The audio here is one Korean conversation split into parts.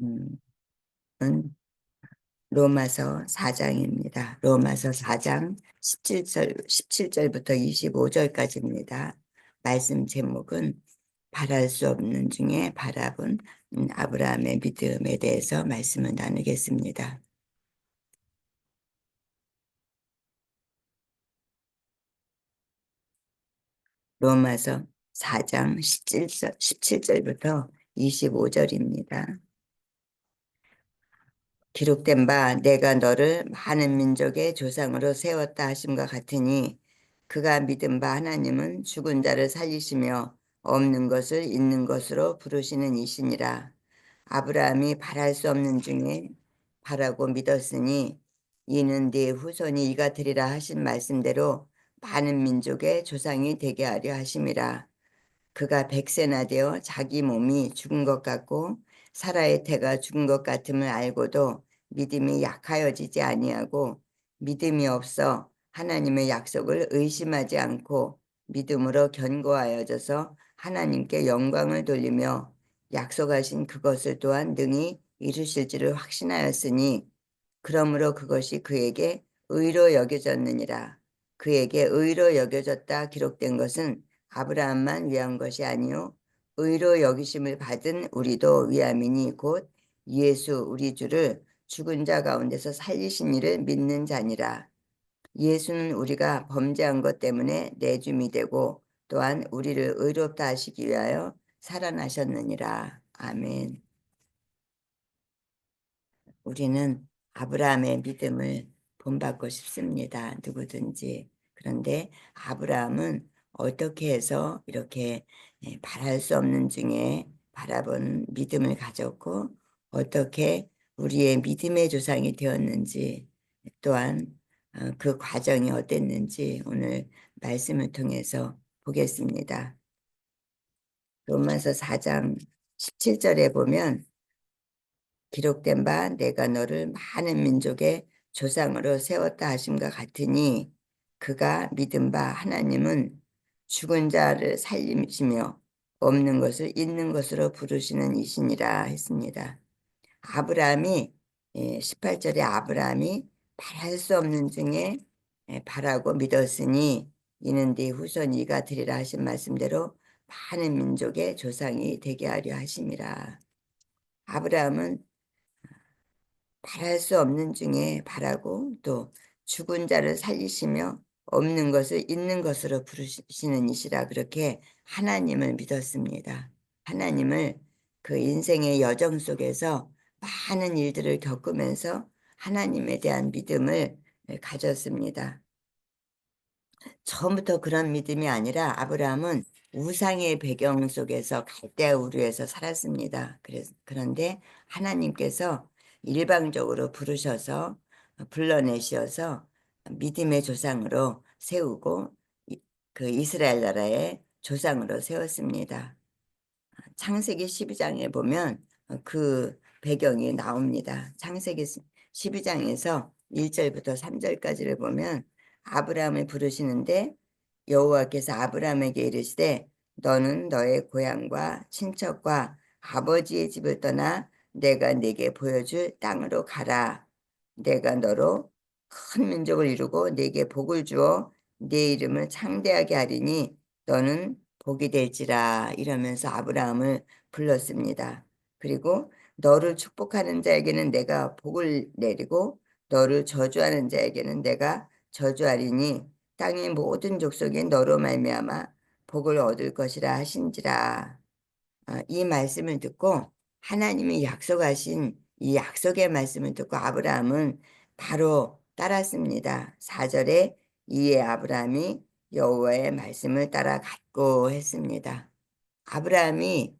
음, 은 로마서 4장입니다. 로마서 4장 17절부터 25절까지입니다. 말씀 제목은 바랄 수 없는 중에 바라본 아브라함의 믿음에 대해서 말씀을 나누겠습니다. 로마서 4장 17절부터 25절입니다. 기록된 바 내가 너를 많은 민족의 조상으로 세웠다 하심과 같으니 그가 믿은 바 하나님은 죽은 자를 살리시며 없는 것을 있는 것으로 부르시는 이시니라. 아브라함이 바랄 수 없는 중에 바라고 믿었으니 이는 네 후손이 이가 되리라 하신 말씀대로 많은 민족의 조상이 되게 하려 하심이라. 그가 백세나 되어 자기 몸이 죽은 것 같고 사라의 태가 죽은 것 같음을 알고도 믿음이 약하여지지 아니하고 믿음이 없어 하나님의 약속을 의심하지 않고 믿음으로 견고하여져서 하나님께 영광을 돌리며 약속하신 그것을 또한 능히 이루실지를 확신하였으니 그러므로 그것이 그에게 의로 여겨졌느니라. 그에게 의로 여겨졌다 기록된 것은 아브라함만 위한 것이 아니요 의로 여기심을 받은 우리도 위함이니 곧 예수 우리 주를 죽은 자 가운데서 살리신 이를 믿는 자니라. 예수는 우리가 범죄한 것 때문에 내줌이 되고 또한 우리를 의롭다 하시기 위하여 살아나셨느니라. 아멘. 우리는 아브라함의 믿음을 본받고 싶습니다. 누구든지. 그런데 아브라함은 어떻게 해서 이렇게 바랄 수 없는 중에 바라본 믿음을 가졌고 어떻게 우리의 믿음의 조상이 되었는지 또한 그 과정이 어땠는지 오늘 말씀을 통해서 보겠습니다. 로마서 4장 17절에 보면 기록된 바 내가 너를 많은 민족의 조상으로 세웠다 하심과 같으니 그가 믿은 바 하나님은 죽은 자를 살리시며 없는 것을 있는 것으로 부르시는 이시니라 했습니다. 아브라함이 18절에 아브라함이 바랄 수 없는 중에 바라고 믿었으니 이는 네 후손이가 되리라 하신 말씀대로 많은 민족의 조상이 되게 하려 하심이라. 아브라함은 바랄 수 없는 중에 바라고 또 죽은 자를 살리시며 없는 것을 있는 것으로 부르시는 이시라 그렇게 하나님을 믿었습니다. 하나님을 그 인생의 여정 속에서 많은 일들을 겪으면서 하나님에 대한 믿음을 가졌습니다. 처음부터 그런 믿음이 아니라 아브라함은 우상의 배경 속에서 갈대아 우르에서 살았습니다. 그런데 하나님께서 일방적으로 부르셔서 불러내셔서 믿음의 조상으로 세우고 그 이스라엘 나라의 조상으로 세웠습니다. 창세기 12장에 보면 그 배경이 나옵니다. 창세기 12장에서 1절부터 3절까지를 보면 아브라함을 부르시는데 여호와께서 아브라함에게 이르시되 너는 너의 고향과 친척과 아버지의 집을 떠나 내가 네게 보여줄 땅으로 가라. 내가 너로 큰 민족을 이루고 네게 복을 주어 네 이름을 창대하게 하리니 너는 복이 될지라 이러면서 아브라함을 불렀습니다. 그리고 너를 축복하는 자에게는 내가 복을 내리고 너를 저주하는 자에게는 내가 저주하리니 땅의 모든 족속이 너로 말미암아 복을 얻을 것이라 하신지라. 이 말씀을 듣고 하나님이 약속하신 이 약속의 말씀을 듣고 아브라함은 바로 따랐습니다. 4절에 이에 아브라함이 여호와의 말씀을 따라 갔고 했습니다. 아브라함이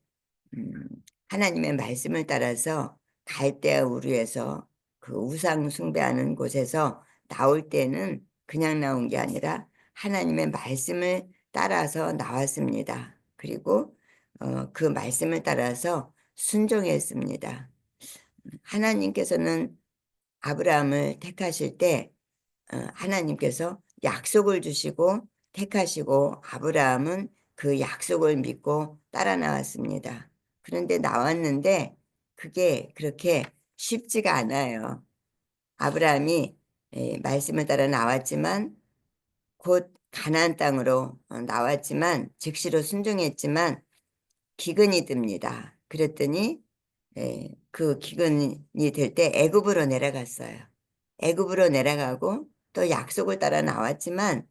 음, 하나님의 말씀을 따라서 갈대아 우르에서 그 우상 숭배하는 곳에서 나올 때는 그냥 나온 게 아니라 하나님의 말씀을 따라서 나왔습니다. 그리고 그 말씀을 따라서 순종했습니다. 하나님께서는 아브라함을 택하실 때 하나님께서 약속을 주시고 택하시고 아브라함은 그 약속을 믿고 따라 나왔습니다. 그런데 나왔는데 그게 그렇게 쉽지가 않아요. 아브라함이 말씀을 따라 나왔지만 곧 가나안 땅으로 나왔지만 즉시로 순종했지만 기근이 듭니다. 그랬더니 그 기근이 될 때 애굽으로 내려갔어요. 애굽으로 내려가고 또 약속을 따라 나왔지만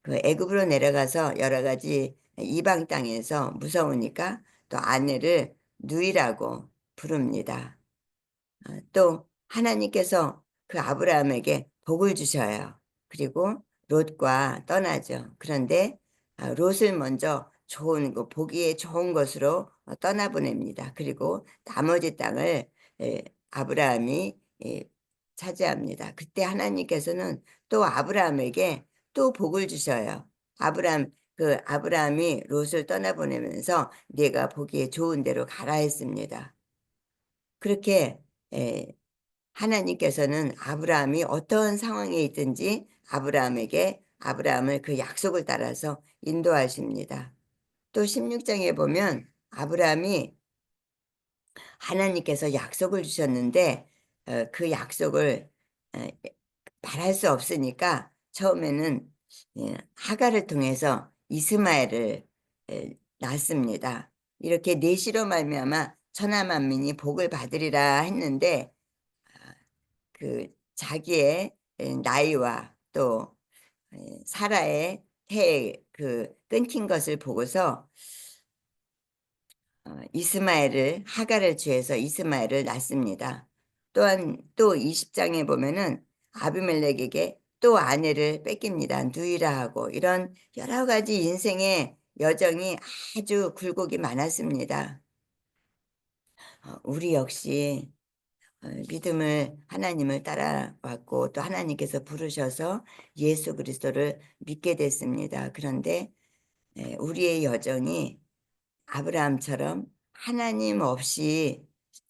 그 애굽으로 내려가서 여러 가지 이방 땅에서 무서우니까 또 아내를 누이라고 부릅니다. 또 하나님께서 그 아브라함에게 복을 주셔요. 그리고 롯과 떠나죠. 그런데 롯을 먼저 좋은 거 보기에 좋은 것으로 떠나보냅니다. 그리고 나머지 땅을 아브라함이 차지합니다. 그때 하나님께서는 또 아브라함에게 또 복을 주셔요. 아브라함이 롯을 떠나보내면서 네가 보기에 좋은 데로 가라 했습니다. 그렇게 하나님께서는 아브라함이 어떤 상황에 있든지 아브라함을 그 약속을 따라서 인도하십니다. 또 16장에 보면 아브라함이 하나님께서 약속을 주셨는데 그 약속을 어, 말할 수 없으니까 처음에는 하갈을 통해서 이스마엘을 낳습니다. 이렇게 내시로 말미암아 천하 만민이 복을 받으리라 했는데 그 자기의 나이와 또 사라의 해 끊긴 것을 보고서 이스마엘을 하갈을 취해서 이스마엘을 낳습니다. 또한 또 20장에 보면은 아비멜렉에게 또 아내를 뺏깁니다. 누이라 하고 이런 여러 가지 인생의 여정이 아주 굴곡이 많았습니다. 우리 역시 믿음을 하나님을 따라왔고 또 하나님께서 부르셔서 예수 그리스도를 믿게 됐습니다. 그런데 우리의 여정이 아브라함처럼 하나님 없이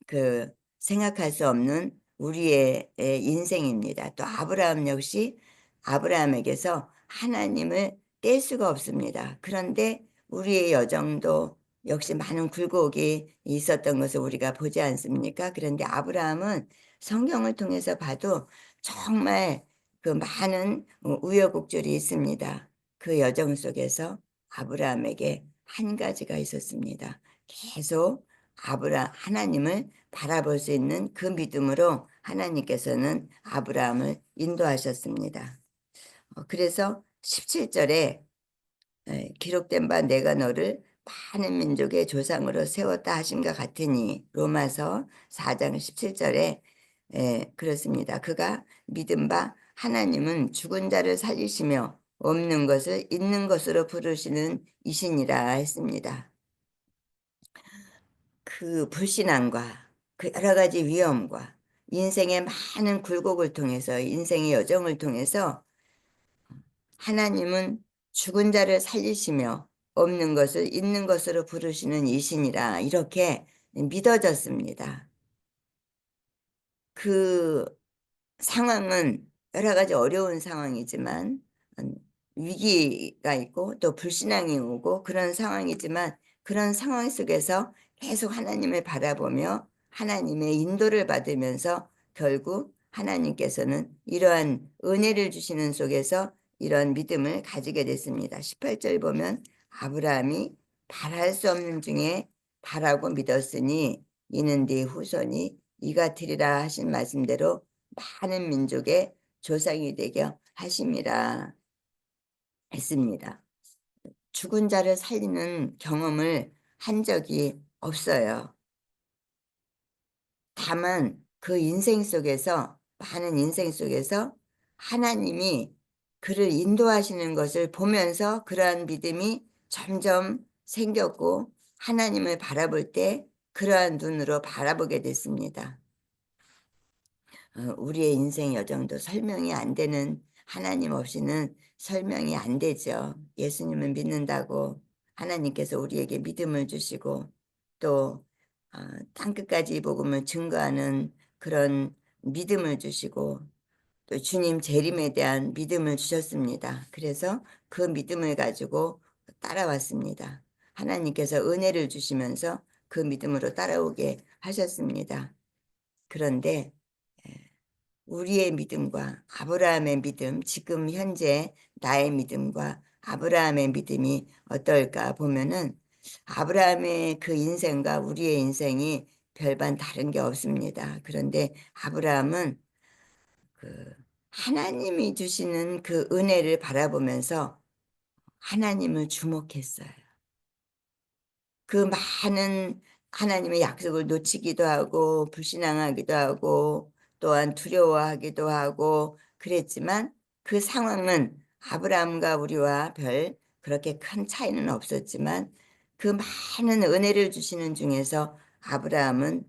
그 생각할 수 없는 우리의 인생입니다. 또 아브라함 역시 아브라함에게서 하나님을 뗄 수가 없습니다. 그런데 우리의 여정도 역시 많은 굴곡이 있었던 것을 우리가 보지 않습니까? 그런데 아브라함은 성경을 통해서 봐도 정말 그 많은 우여곡절이 있습니다. 그 여정 속에서 아브라함에게 한 가지가 있었습니다. 계속 하나님을 바라볼 수 있는 그 믿음으로 하나님께서는 아브라함을 인도하셨습니다. 그래서 17절에 기록된 바 내가 너를 많은 민족의 조상으로 세웠다 하심과 같으니 로마서 4장 17절에 그렇습니다. 그가 믿은 바 하나님은 죽은 자를 살리시며 없는 것을 있는 것으로 부르시는 이신이라 했습니다. 그 불신앙과 그 여러 가지 위험과 인생의 많은 굴곡을 통해서 인생의 여정을 통해서 하나님은 죽은 자를 살리시며 없는 것을 있는 것으로 부르시는 이신이라 이렇게 믿어졌습니다. 그 상황은 여러 가지 어려운 상황이지만 위기가 있고 또 불신앙이 오고 그런 상황이지만 그런 상황 속에서 계속 하나님을 바라보며 하나님의 인도를 받으면서 결국 하나님께서는 이러한 은혜를 주시는 속에서 이런 믿음을 가지게 됐습니다. 18절 보면 아브라함이 바랄 수 없는 중에 바라고 믿었으니 이는 네 후손이 이 같으리라 하신 말씀대로 많은 민족의 조상이 되게 하심이라 했습니다. 죽은 자를 살리는 경험을 한 적이 없어요. 다만 그 인생 속에서 많은 인생 속에서 하나님이 그를 인도하시는 것을 보면서 그러한 믿음이 점점 생겼고 하나님을 바라볼 때 그러한 눈으로 바라보게 됐습니다. 우리의 인생 여정도 설명이 안 되는 하나님 없이는 설명이 안 되죠. 예수님을 믿는다고 하나님께서 우리에게 믿음을 주시고 또 땅끝까지 복음을 증거하는 그런 믿음을 주시고 또 주님 재림에 대한 믿음을 주셨습니다. 그래서 그 믿음을 가지고 따라왔습니다. 하나님께서 은혜를 주시면서 그 믿음으로 따라오게 하셨습니다. 그런데 우리의 믿음과 아브라함의 믿음, 지금 현재 나의 믿음과 아브라함의 믿음이 어떨까 보면은 아브라함의 그 인생과 우리의 인생이 별반 다른 게 없습니다. 그런데 아브라함은 그 하나님이 주시는 그 은혜를 바라보면서 하나님을 주목했어요. 그 많은 하나님의 약속을 놓치기도 하고 불신앙하기도 하고 또한 두려워하기도 하고 그랬지만 그 상황은 아브라함과 우리와 별 그렇게 큰 차이는 없었지만 그 많은 은혜를 주시는 중에서 아브라함은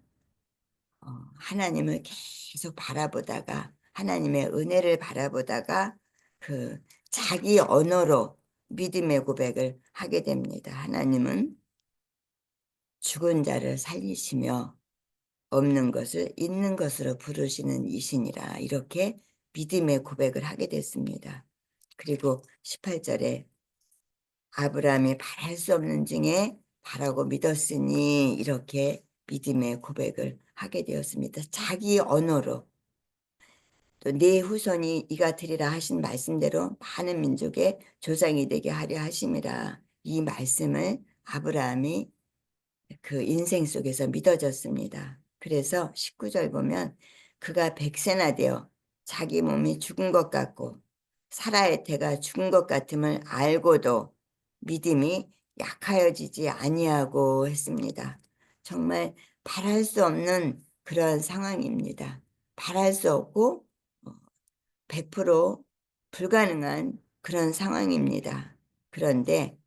하나님을 계속 바라보다가 하나님의 은혜를 바라보다가 그 자기 언어로 믿음의 고백을 하게 됩니다. 하나님은 죽은 자를 살리시며 없는 것을 있는 것으로 부르시는 이시니라. 이렇게 믿음의 고백을 하게 됐습니다. 그리고 18절에 아브라함이 바랄 수 없는 중에 바라고 믿었으니 이렇게 믿음의 고백을 하게 되었습니다. 자기 언어로 또 내 후손이 이가 되리라 하신 말씀대로 많은 민족의 조상이 되게 하려 하심이라. 이 말씀을 아브라함이 그 인생 속에서 믿어졌습니다. 그래서 19절 보면 그가 100세나 되어 자기 몸이 죽은 것 같고 사라의 태가 죽은 것 같음을 알고도 믿음이 약하여지지 아니하고 했습니다. 정말 바랄 수 없는 그런 상황입니다. 바랄 수 없고 100% 불가능한 그런 상황입니다. 그런데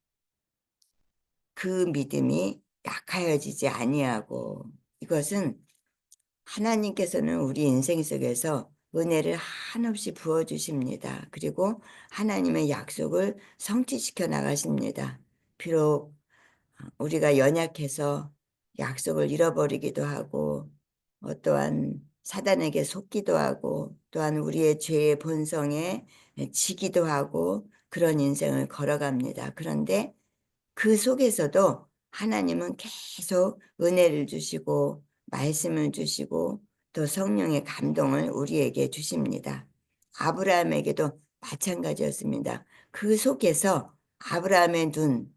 그 믿음이 약하여지지 아니하고 이것은 하나님께서는 우리 인생 속에서 은혜를 한없이 부어 주십니다. 그리고 하나님의 약속을 성취시켜 나가십니다. 비록 우리가 연약해서 약속을 잃어버리기도 하고 또한 사단에게 속기도 하고 또한 우리의 죄의 본성에 지기도 하고 그런 인생을 걸어갑니다. 그런데 그 속에서도 하나님은 계속 은혜를 주시고 말씀을 주시고 또 성령의 감동을 우리에게 주십니다. 아브라함에게도 마찬가지였습니다. 그 속에서 아브라함의 눈,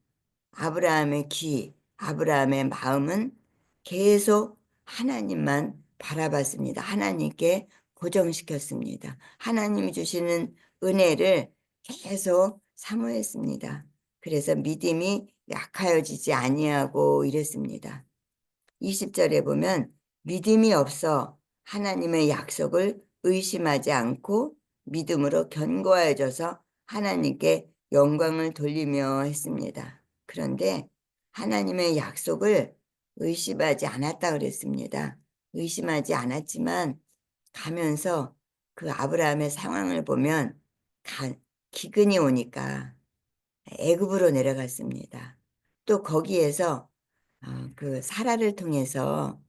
아브라함의 귀, 아브라함의 마음은 계속 하나님만 바라봤습니다. 하나님께 고정시켰습니다. 하나님이 주시는 은혜를 계속 사모했습니다. 그래서 믿음이 약하여지지 아니하고 이랬습니다. 20절에 보면 믿음이 없어 하나님의 약속을 의심하지 않고 믿음으로 견고해져서 하나님께 영광을 돌리며 했습니다. 그런데 하나님의 약속을 의심하지 않았다 그랬습니다. 의심하지 않았지만 가면서 그 아브라함의 상황을 보면 기근이 오니까 애굽으로 내려갔습니다. 또 거기에서 그 사라를 통해서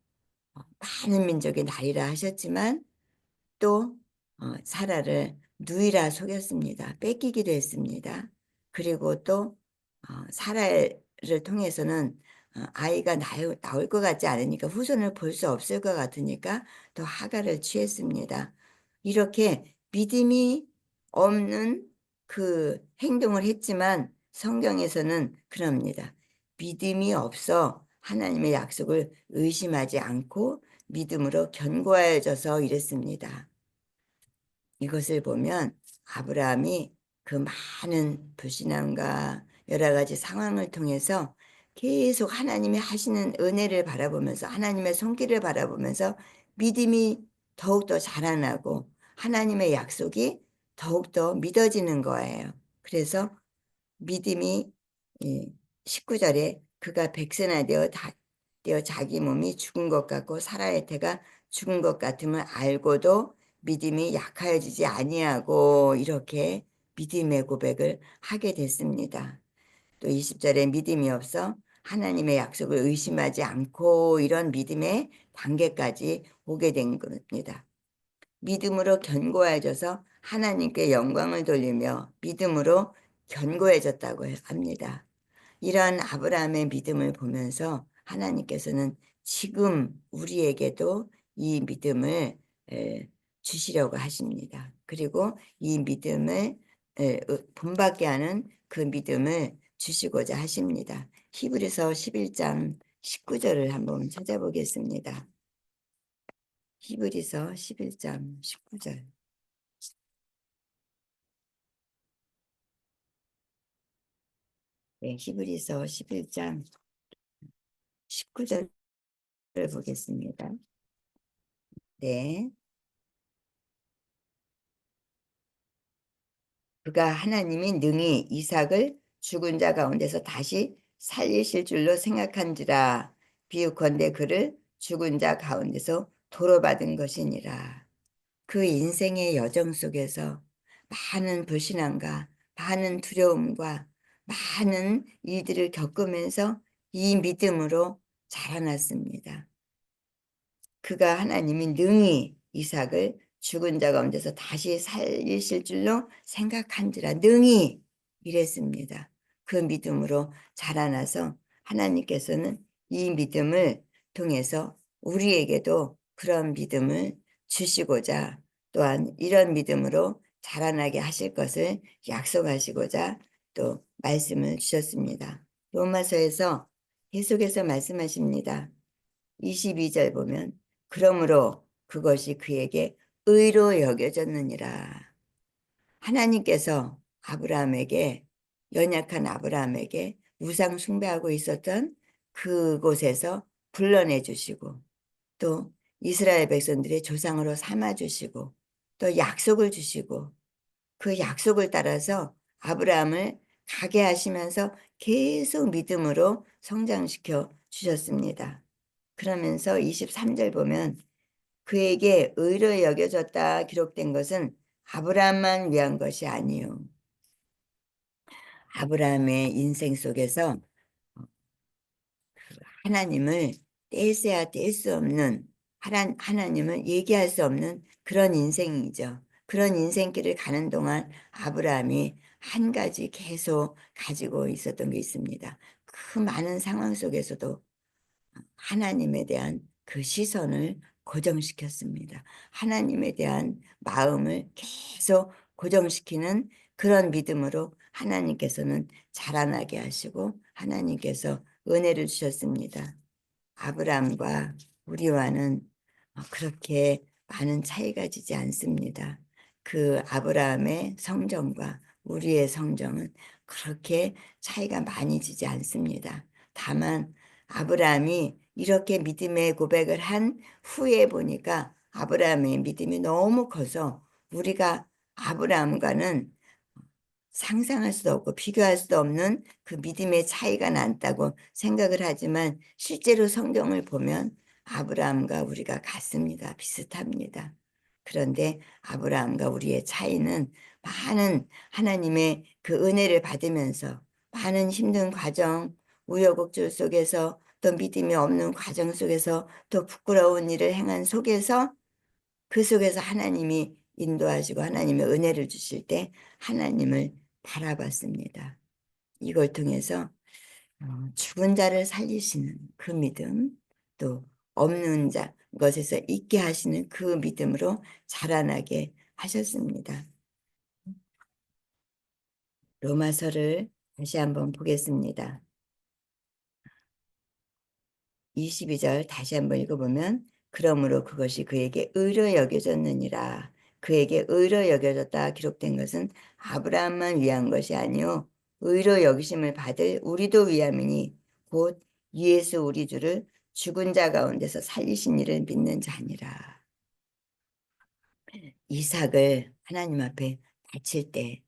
많은 민족이 나리라 하셨지만 또 사라를 누이라 속였습니다. 뺏기기도 했습니다. 그리고 또 사라를 통해서는 아이가 나올 것 같지 않으니까 후손을 볼 수 없을 것 같으니까 또 하가를 취했습니다. 이렇게 믿음이 없는 그 행동을 했지만 성경에서는 그럽니다. 믿음이 없어 하나님의 약속을 의심하지 않고 믿음으로 견고해져서 이랬습니다. 이것을 보면 아브라함이 그 많은 불신앙과 여러 가지 상황을 통해서 계속 하나님이 하시는 은혜를 바라보면서 하나님의 손길을 바라보면서 믿음이 더욱더 자라나고 하나님의 약속이 더욱더 믿어지는 거예요. 그래서 믿음이 19절에 그가 백세나 되어 자기 몸이 죽은 것 같고 사라의 태가 죽은 것 같음을 알고도 믿음이 약하여지지 아니하고 이렇게 믿음의 고백을 하게 됐습니다. 또 20절에 믿음이 없어 하나님의 약속을 의심하지 않고 이런 믿음의 단계까지 오게 된 겁니다. 믿음으로 견고해져서 하나님께 영광을 돌리며 믿음으로 견고해졌다고 합니다. 이러한 아브라함의 믿음을 보면서 하나님께서는 지금 우리에게도 이 믿음을 에, 주시려고 하십니다. 그리고 이 믿음을 본받게 하는 그 믿음을 주시고자 하십니다. 히브리서 11장 19절을 한번 찾아보겠습니다. 히브리서 11장 19절. 네, 히브리서 11장 19절을 보겠습니다. 네. 그가 하나님이 능히 이삭을 죽은 자 가운데서 다시 살리실 줄로 생각한지라. 비유컨대 그를 죽은 자 가운데서 도로받은 것이니라. 그 인생의 여정 속에서 많은 불신앙과 많은 두려움과 많은 일들을 겪으면서 이 믿음으로 자라났습니다. 그가 하나님이 능히 이삭을 죽은 자 가운데서 다시 살리실 줄로 생각한지라. 능히 이랬습니다. 그 믿음으로 자라나서 하나님께서는 이 믿음을 통해서 우리에게도 그런 믿음을 주시고자, 또한 이런 믿음으로 자라나게 하실 것을 약속하시고자 또 말씀을 주셨습니다. 로마서에서 계속해서 말씀하십니다. 22절 보면 그러므로 그것이 그에게 의로 여겨졌느니라. 하나님께서 아브라함에게, 연약한 아브라함에게 우상 숭배하고 있었던 그곳에서 불러내 주시고, 또 이스라엘 백성들의 조상으로 삼아 주시고, 또 약속을 주시고, 그 약속을 따라서 아브라함을 가게 하시면서 계속 믿음으로 성장시켜 주셨습니다. 그러면서 23절 보면 그에게 의로 여겨졌다 기록된 것은 아브라함만 위한 것이 아니요. 아브라함의 인생 속에서 하나님을 떼서야 뗄 수 없는, 하나님을 얘기할 수 없는 그런 인생이죠. 그런 인생길을 가는 동안 아브라함이 한 가지 계속 가지고 있었던 게 있습니다. 그 많은 상황 속에서도 하나님에 대한 그 시선을 고정시켰습니다. 하나님에 대한 마음을 계속 고정시키는 그런 믿음으로 하나님께서는 자라나게 하시고 하나님께서 은혜를 주셨습니다. 아브라함과 우리와는 그렇게 많은 차이가 지지 않습니다. 그 아브라함의 성정과 우리의 성정은 그렇게 차이가 많이 지지 않습니다. 다만 아브라함이 이렇게 믿음의 고백을 한 후에 보니까 아브라함의 믿음이 너무 커서 우리가 아브라함과는 상상할 수도 없고 비교할 수도 없는 그 믿음의 차이가 난다고 생각을 하지만 실제로 성경을 보면 아브라함과 우리가 같습니다. 비슷합니다. 그런데 아브라함과 우리의 차이는 많은 하나님의 그 은혜를 받으면서 많은 힘든 과정, 우여곡절 속에서 또 믿음이 없는 과정 속에서 또 부끄러운 일을 행한 속에서 그 속에서 하나님이 인도하시고 하나님의 은혜를 주실 때 하나님을 바라봤습니다. 이걸 통해서 죽은 자를 살리시는 그 믿음, 또 없는 자 것에서 있게 하시는 그 믿음으로 자라나게 하셨습니다. 로마서를 다시 한번 보겠습니다. 22절 다시 한번 읽어보면 그러므로 그것이 그에게 의로 여겨졌느니라. 그에게 의로 여겨졌다 기록된 것은 아브라함만 위한 것이 아니요 의로 여기심을 받을 우리도 위함이니 곧 예수 우리 주를 죽은 자 가운데서 살리신 이를 믿는 자니라. 이삭을 하나님 앞에 바칠 때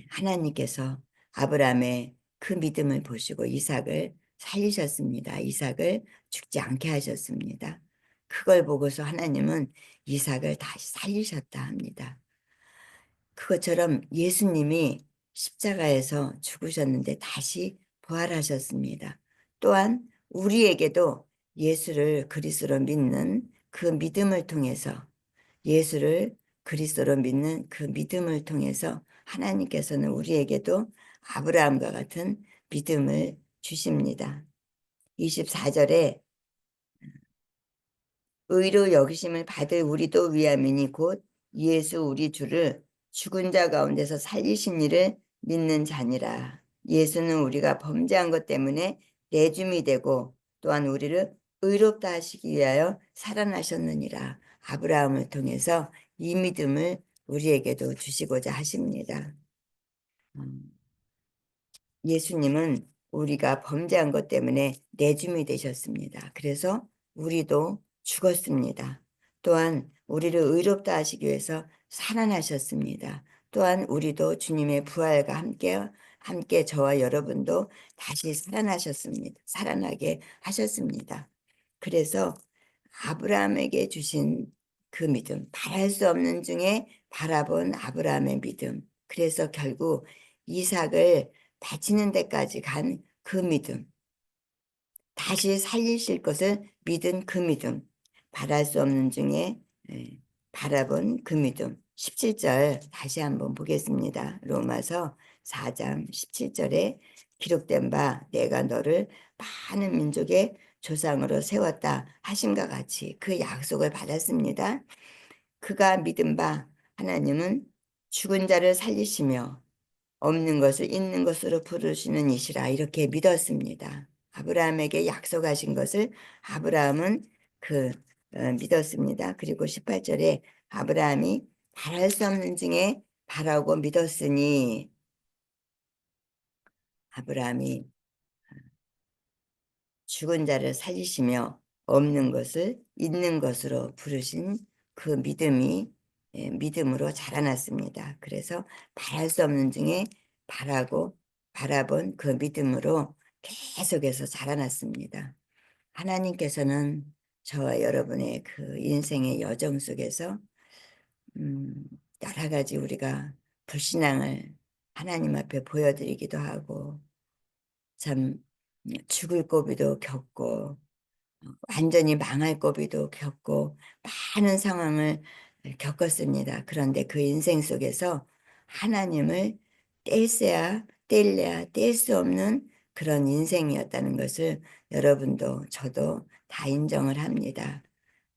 하나님께서 아브라함의 그 믿음을 보시고 이삭을 살리셨습니다. 이삭을 죽지 않게 하셨습니다. 그걸 보고서 하나님은 이삭을 다시 살리셨다 합니다. 그것처럼 예수님이 십자가에서 죽으셨는데 다시 부활하셨습니다. 또한 우리에게도 예수를 그리스도로 믿는 그 믿음을 통해서 예수를 그리스도로 믿는 그 믿음을 통해서 하나님께서는 우리에게도 아브라함과 같은 믿음을 주십니다. 24절에 의로 여기심을 받을 우리도 위함이니 곧 예수 우리 주를 죽은 자 가운데서 살리신 이를 믿는 자니라. 예수는 우리가 범죄한 것 때문에 내줌이 되고 또한 우리를 의롭다 하시기 위하여 살아나셨느니라. 아브라함을 통해서 이 믿음을 우리에게도 주시고자 하십니다. 예수님은 우리가 범죄한 것 때문에 내줌이 되셨습니다. 그래서 우리도 죽었습니다. 또한 우리를 의롭다 하시기 위해서 살아나셨습니다. 또한 우리도 주님의 부활과 함께 저와 여러분도 다시 살아나셨습니다. 살아나게 하셨습니다. 그래서 아브라함에게 주신 그 믿음, 바랄 수 없는 중에 바라본 아브라함의 믿음. 그래서 결국 이삭을 바치는 데까지 간 그 믿음, 다시 살리실 것을 믿은 그 믿음, 바랄 수 없는 중에 바라본 그 믿음. 17절 다시 한번 보겠습니다. 로마서 4장 17절에 기록된 바 내가 너를 많은 민족의 조상으로 세웠다 하심과 같이 그 약속을 받았습니다. 그가 믿은 바 하나님은 죽은 자를 살리시며 없는 것을 있는 것으로 부르시는 이시라 이렇게 믿었습니다. 아브라함에게 약속하신 것을 아브라함은 믿었습니다. 그리고 18절에 아브라함이 바랄 수 없는 중에 바라고 믿었으니 아브라함이 죽은 자를 살리시며 없는 것을 있는 것으로 부르신 그 믿음이 믿음으로 자라났습니다. 그래서 바랄 수 없는 중에 바라본 그 믿음으로 계속해서 자라났습니다. 하나님께서는 저와 여러분의 그 인생의 여정 속에서 여러 가지 우리가 불신앙을 하나님 앞에 보여드리기도 하고 참 죽을 고비도 겪고 완전히 망할 고비도 겪고 많은 상황을 겪었습니다. 그런데 그 인생 속에서 하나님을 뗄래야 뗄 수 없는 그런 인생이었다는 것을 여러분도 저도 다 인정을 합니다.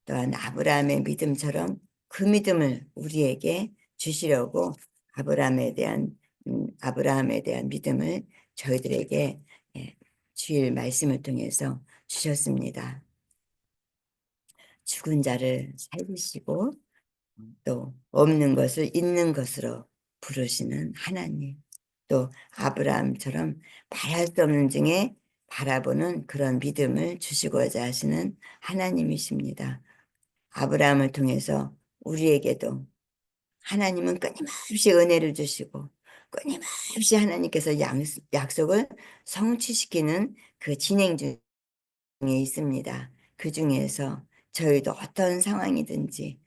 또한 아브라함의 믿음처럼 그 믿음을 우리에게 주시려고 아브라함에 대한 믿음을 저희들에게 주일 말씀을 통해서 주셨습니다. 죽은 자를 살리시고 또 없는 것을 있는 것으로 부르시는 하나님, 또 아브라함처럼 바랄 수 없는 중에 바라보는 그런 믿음을 주시고자 하시는 하나님이십니다. 아브라함을 통해서 우리에게도 하나님은 끊임없이 은혜를 주시고 끊임없이 하나님께서 약속을 성취시키는 그 진행 중에 있습니다. 그 중에서 저희도 어떤 상황이든지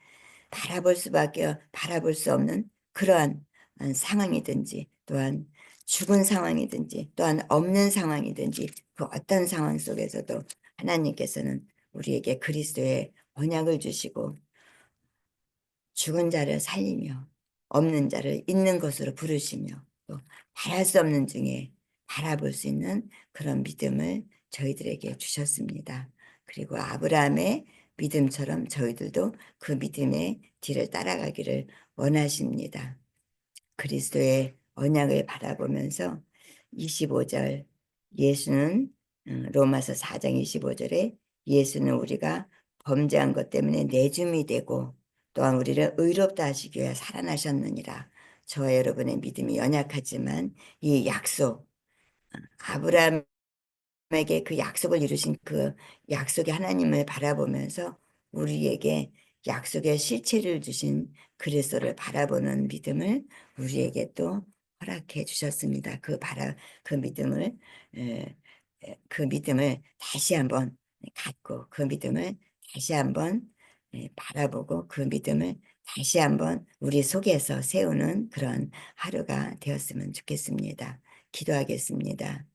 바라볼 수 없는 그러한 상황이든지 또한 죽은 상황이든지 또한 없는 상황이든지 그 어떤 상황 속에서도 하나님께서는 우리에게 그리스도의 언약을 주시고 죽은 자를 살리며 없는 자를 있는 것으로 부르시며 또 바랄 수 없는 중에 바라볼 수 있는 그런 믿음을 저희들에게 주셨습니다. 그리고 아브라함의 믿음처럼 저희들도 그 믿음의 뒤를 따라가기를 원하십니다. 그리스도의 언약을 바라보면서 25절 예수는 로마서 4장 25절에 예수는 우리가 범죄한 것 때문에 내줌이 되고 또한 우리를 의롭다 하시기 위해 살아나셨느니라. 저와 여러분의 믿음이 연약하지만 이 약속 아브라함 에게 그 약속을 이루신 그 약속의 하나님을 바라보면서 우리에게 약속의 실체를 주신 그리스도를 바라보는 믿음을 우리에게 또 허락해 주셨습니다. 그 믿음을 그 믿음을 다시 한번 갖고 그 믿음을 다시 한번 바라보고 그 믿음을 다시 한번 우리 속에서 세우는 그런 하루가 되었으면 좋겠습니다. 기도하겠습니다.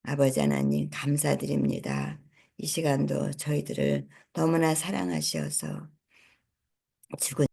아버지 하나님 감사드립니다. 이 시간도 저희들을 너무나 사랑하셔서 죽은